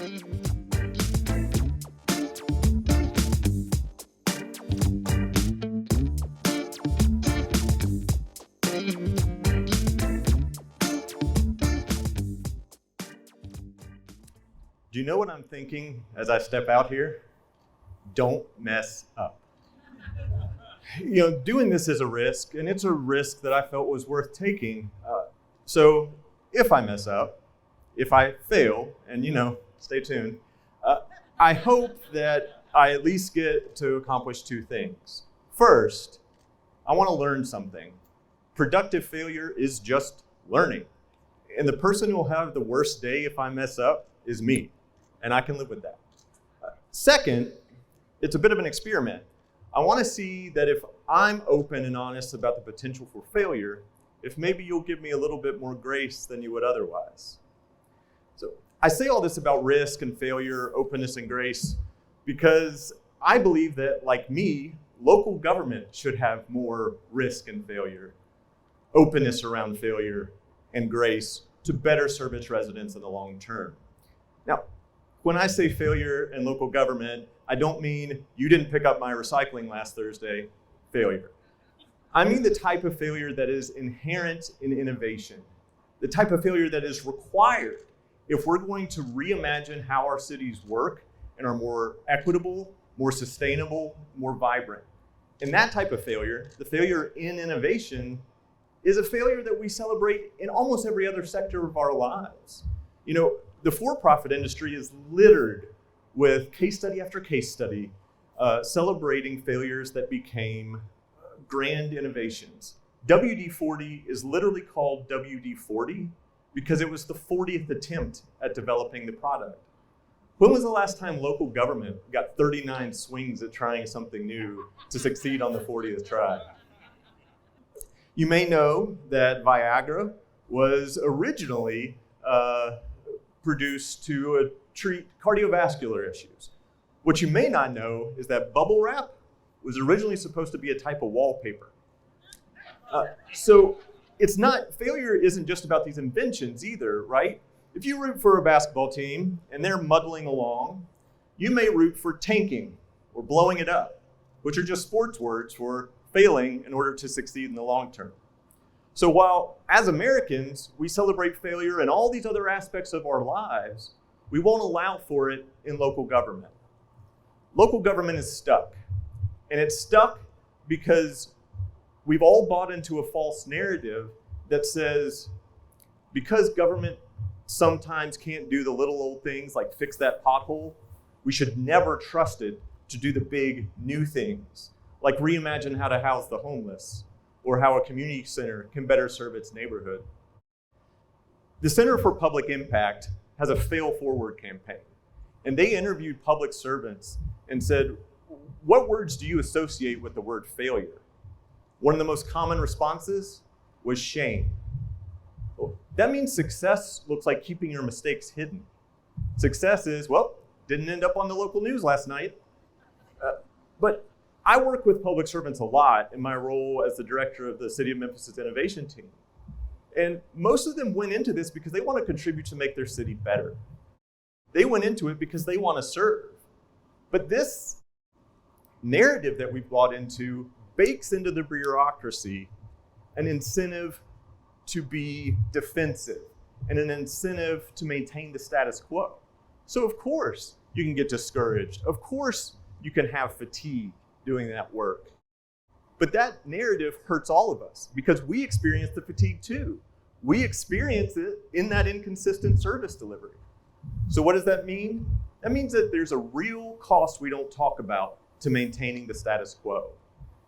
Do you know what I'm thinking as I step out here? Don't mess up. Doing this is a risk, and it's a risk that I felt was worth taking. So if I mess up, if I fail, and stay tuned, I hope that I at least get to accomplish two things. First, I want to learn something. Productive failure is just learning. And the person who will have the worst day if I mess up is me, and I can live with that. Second, it's a bit of an experiment. I want to see that if I'm open and honest about the potential for failure, if maybe you'll give me a little bit more grace than you would otherwise. So I say all this about risk and failure, openness and grace, because I believe that, like me, local government should have more risk and failure, openness around failure, and grace to better serve its residents in the long term. Now, when I say failure in local government, I don't mean you didn't pick up my recycling last Thursday, failure. I mean the type of failure that is inherent in innovation, the type of failure that is required if we're going to reimagine how our cities work and are more equitable, more sustainable, more vibrant. And that type of failure, the failure in innovation, is a failure that we celebrate in almost every other sector of our lives. The for-profit industry is littered with case study after case study, celebrating failures that became grand innovations. WD-40 is literally called WD-40 because it was the 40th attempt at developing the product. When was the last time local government got 39 swings at trying something new to succeed on the 40th try? You may know that Viagra was originally produced to treat cardiovascular issues. What you may not know is that bubble wrap was originally supposed to be a type of wallpaper. So failure isn't just about these inventions either, right? If you root for a basketball team and they're muddling along, you may root for tanking or blowing it up, which are just sports words for failing in order to succeed in the long term. So while as Americans, we celebrate failure in all these other aspects of our lives, we won't allow for it in local government. Local government is stuck. And it's stuck because we've all bought into a false narrative that says, because government sometimes can't do the little old things like fix that pothole, we should never trust it to do the big new things, like reimagine how to house the homeless, or how a community center can better serve its neighborhood. The Center for Public Impact has a Fail Forward campaign, and they interviewed public servants and said, what words do you associate with the word failure? One of the most common responses was shame. Well, that means success looks like keeping your mistakes hidden. Success is, didn't end up on the local news last night. But I work with public servants a lot in my role as the director of the City of Memphis' innovation team. And most of them went into this because they want to contribute to make their city better. They went into it because they want to serve. But this narrative that we bought into bakes into the bureaucracy an incentive to be defensive and an incentive to maintain the status quo. So of course you can get discouraged. Of course you can have fatigue doing that work. But that narrative hurts all of us because we experience the fatigue too. We experience it in that inconsistent service delivery. So what does that mean? That means that there's a real cost we don't talk about to maintaining the status quo.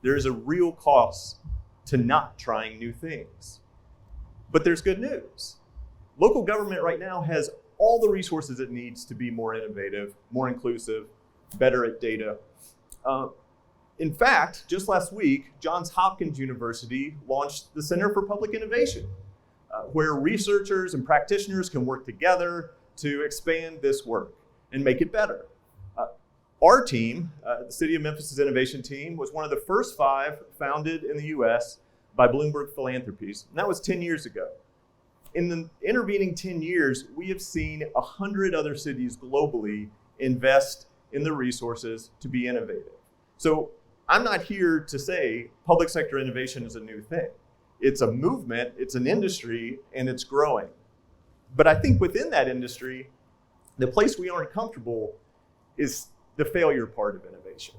There is a real cost to not trying new things. But there's good news. Local government right now has all the resources it needs to be more innovative, more inclusive, better at data. In fact, just last week, Johns Hopkins University launched the Center for Public Innovation, where researchers and practitioners can work together to expand this work and make it better. Our team, the City of Memphis' innovation team, was one of the first 5 founded in the US by Bloomberg Philanthropies, and that was 10 years ago. In the intervening 10 years, we have seen 100 other cities globally invest in the resources to be innovative. So I'm not here to say public sector innovation is a new thing. It's a movement, it's an industry, and it's growing. But I think within that industry, the place we aren't comfortable is the failure part of innovation.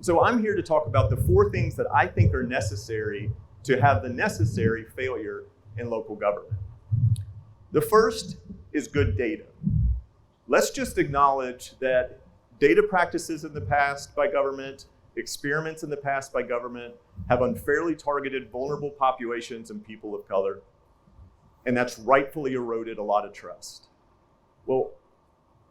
So I'm here to talk about the 4 things that I think are necessary to have the necessary failure in local government. The first is good data. Let's just acknowledge that data practices in the past by government, experiments in the past by government, have unfairly targeted vulnerable populations and people of color, and that's rightfully eroded a lot of trust. Well,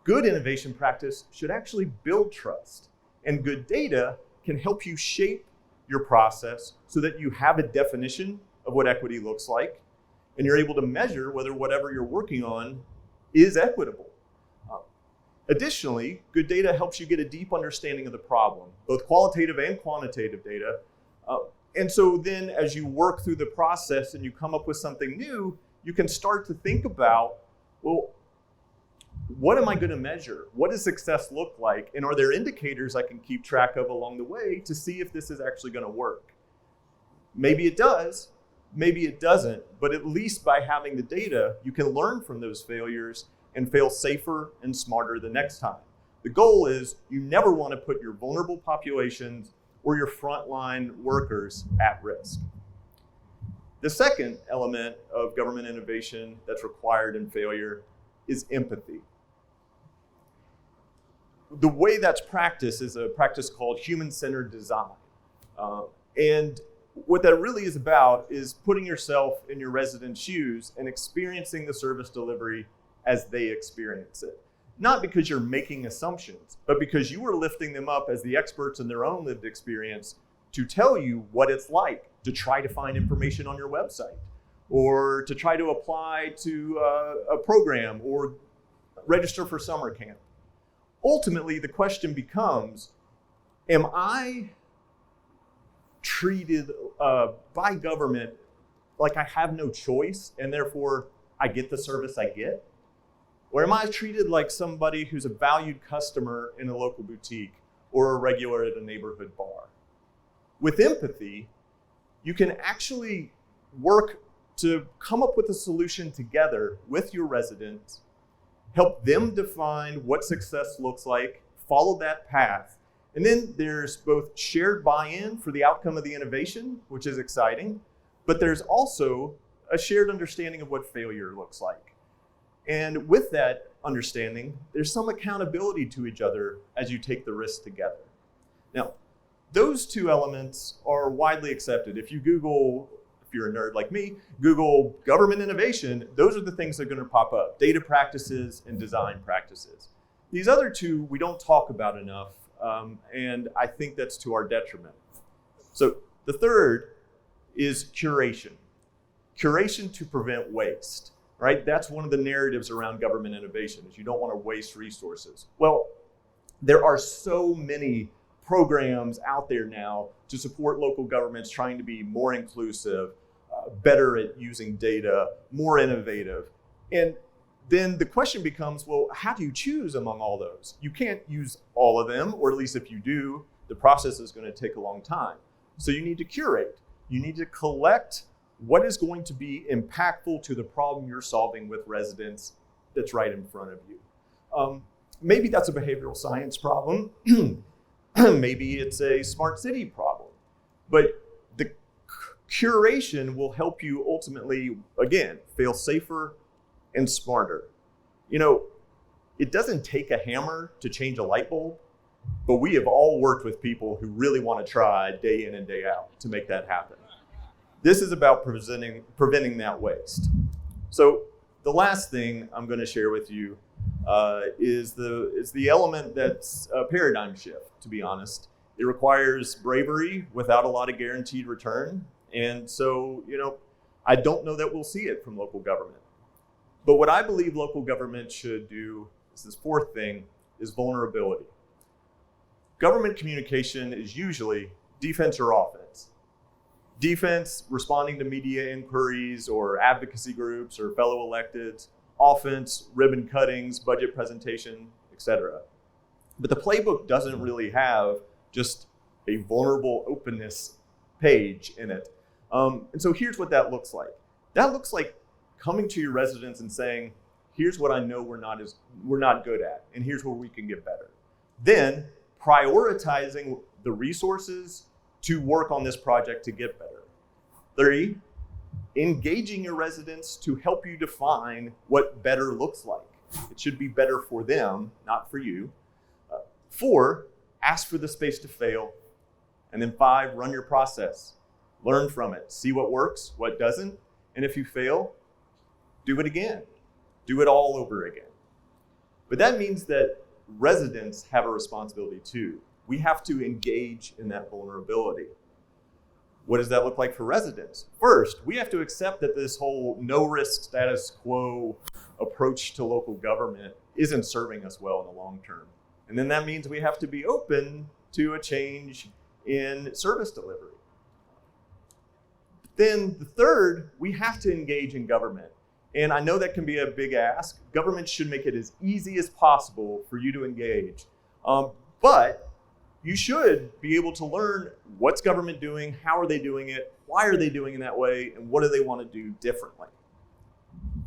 good innovation practice should actually build trust, and good data can help you shape your process so that you have a definition of what equity looks like, and you're able to measure whether whatever you're working on is equitable. Additionally, good data helps you get a deep understanding of the problem, both qualitative and quantitative data. And so then as you work through the process and you come up with something new, you can start to think about, well, what am I going to measure? What does success look like? And are there indicators I can keep track of along the way to see if this is actually going to work? Maybe it does, maybe it doesn't, but at least by having the data, you can learn from those failures and fail safer and smarter the next time. The goal is you never want to put your vulnerable populations or your frontline workers at risk. The second element of government innovation that's required in failure is empathy. The way that's practiced is a practice called human-centered design. And what that really is about is putting yourself in your residents' shoes and experiencing the service delivery as they experience it. Not because you're making assumptions, but because you are lifting them up as the experts in their own lived experience to tell you what it's like to try to find information on your website, or to try to apply to a program or register for summer camp. Ultimately, the question becomes, am I treated by government like I have no choice and therefore I get the service I get? Or am I treated like somebody who's a valued customer in a local boutique or a regular at a neighborhood bar? With empathy, you can actually work to come up with a solution together with your residents, help them define what success looks like, follow that path, and then there's both shared buy-in for the outcome of the innovation, which is exciting, but there's also a shared understanding of what failure looks like. And with that understanding, there's some accountability to each other as you take the risk together. Now, those 2 elements are widely accepted. If you Google, if you're a nerd like me, Google government innovation, those are the things that are going to pop up: data practices and design practices. These other 2 we don't talk about enough, and I think that's to our detriment. So the third is curation. Curation to prevent waste. Right? That's one of the narratives around government innovation, is you don't want to waste resources. Well, there are so many programs out there now to support local governments trying to be more inclusive, better at using data, more innovative. And then the question becomes, well, how do you choose among all those? You can't use all of them, or at least if you do, the process is going to take a long time. So you need to curate. You need to collect what is going to be impactful to the problem you're solving with residents that's right in front of you. Maybe that's a behavioral science problem. Maybe it's a smart city problem. But the curation will help you ultimately, again, fail safer and smarter. You know, it doesn't take a hammer to change a light bulb, but we have all worked with people who really want to try day in and day out to make that happen. This is about preventing that waste. So the last thing I'm going to share with you is the element that's a paradigm shift, to be honest. It requires bravery without a lot of guaranteed return. And so, I don't know that we'll see it from local government. But what I believe local government should do is this 4th thing, is vulnerability. Government communication is usually defense or offense. Defense, responding to media inquiries or advocacy groups or fellow electeds. Offense, ribbon cuttings, budget presentation, etc. But the playbook doesn't really have just a vulnerable openness page in it. And so here's what that looks like. That looks like coming to your residents and saying, here's what I know we're not good at, and here's where we can get better. Then prioritizing the resources to work on this project to get better. 3, engaging your residents to help you define what better looks like. It should be better for them, not for you. 4, ask for the space to fail. And then 5, run your process. Learn from it. See what works, what doesn't. And if you fail, do it again. Do it all over again. But that means that residents have a responsibility too. We have to engage in that vulnerability. What does that look like for residents? First, we have to accept that this whole no-risk status quo approach to local government isn't serving us well in the long term. And then that means we have to be open to a change in service delivery. Then the third, we have to engage in government. And I know that can be a big ask. Government should make it as easy as possible for you to engage. But you should be able to learn what's government doing, how are they doing it, why are they doing it that way, and what do they want to do differently.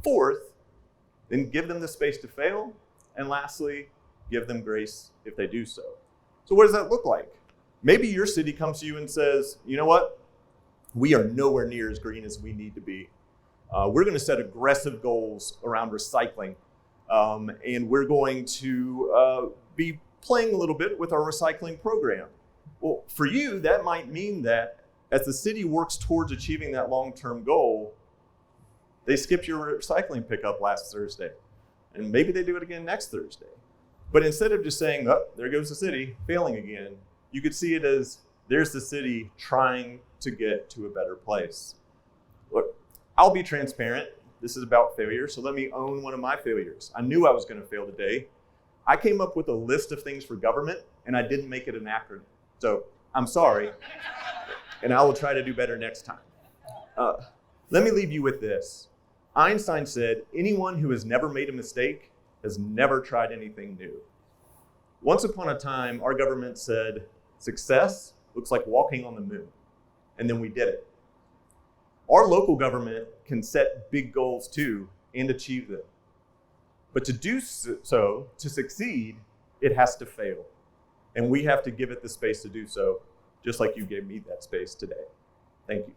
Fourth, then give them the space to fail. And lastly, give them grace if they do so. So what does that look like? Maybe your city comes to you and says, you know what? We are nowhere near as green as we need to be. We're going to set aggressive goals around recycling. And we're going to be playing a little bit with our recycling program. Well, for you, that might mean that as the city works towards achieving that long-term goal, they skipped your recycling pickup last Thursday. And maybe they do it again next Thursday. But instead of just saying, oh, there goes the city, failing again, you could see it as there's the city trying to get to a better place. Look, I'll be transparent. This is about failure, so let me own one of my failures. I knew I was going to fail today. I came up with a list of things for government, and I didn't make it an acronym. So I'm sorry, and I will try to do better next time. Let me leave you with this. Einstein said, anyone who has never made a mistake has never tried anything new. Once upon a time, our government said, success looks like walking on the moon. And then we did it. Our local government can set big goals too and achieve them. But to do so, to succeed, it has to fail. And we have to give it the space to do so, just like you gave me that space today. Thank you.